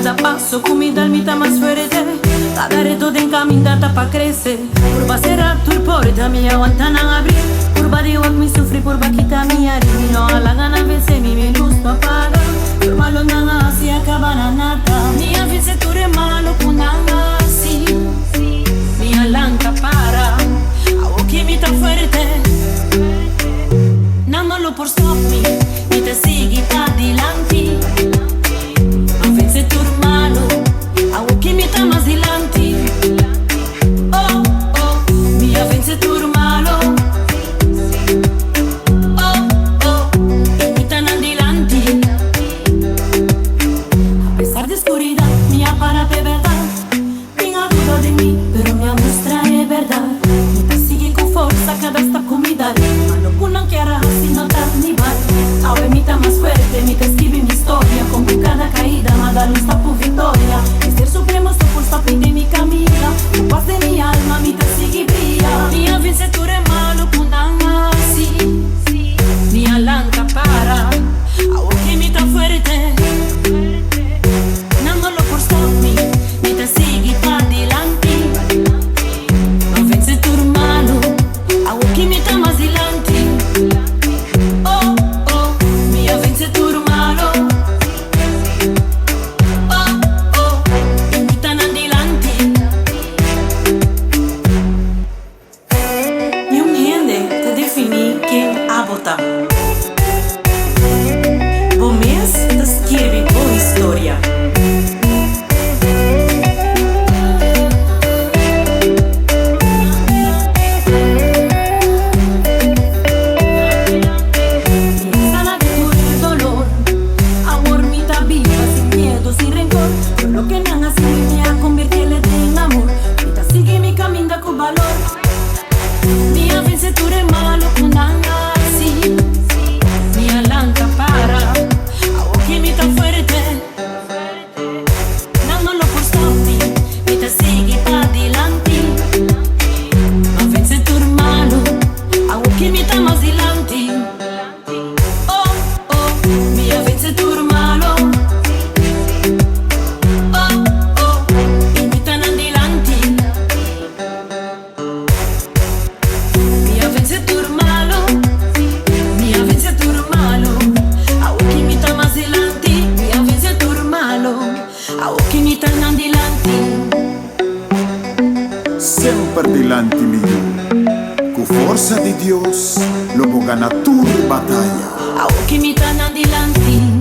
cada passo come dal mita más fuerte. Cada reto den caminata pa crecer. Curva será tur porta mi aguanta na abrir. Curva de wak mi sufri curva kita mi ari. No a la gana vence mi luz no apaga. Curva lo nanga si acaba na nata. Mi avance tu re malo kunanga si. Mi alanca para. Awo que mi ta fuerte. Nandolo por stop me. Mi te sigue pa dilanti. Avance tu malo. Awo que mi ta más dilanti. Oh, oh, mi avance tu malo. Oh, oh, mi ta nan dilanti. A pesar de oscuridad, mi apárate verdad. Tenga duda de mí, pero me muestra es verdad. Mi te sigue con fuerza cada esta comida. Malo punan que hará sin notar ni bar. Ahora mi ta más fuerte, mi te escribe mi historia. Con cada caída, me da luz por victoria. Ser supremo, su pulsa de mi camina. La paz de mi alma, mi te sigue brilla. Mi avance tu re malo, kunanga así. Mi alanca para. Aunque mi ta fuerte. Nandolo por stop me. Mi te sigue pa dilanti. Avance tu malo. Aunque mi ta más dilanti. Oh, oh, mi avance tu malo. Vos te escrevi boa história. Sana de tu dolor. Amor mi ta viva sin miedo, sin rencor. Por lo que me han así me ha convertido en amor. Mi ta sigue mi camino con valor. Mi avance tu re malo con así. Mi alanca para. Aunque mi ta fuerte. Nandolo por stop me. Mi te sigue pa dilanti. Avance tu malo. Aunque mi ta más dilanti. Oh, oh, mi avance tu malo. Oh, oh, mi ta nan dilanti. Mi avance tu malo. Mi avance tu malo. Aunque mi ta más dilanti. Mi avance tu malo. Aunque mi ta nan dilanti. Sempre dilanti migliore. Con forza di Dios, lo può ganare tu battaglia. Aunque mi ta nan dilanti.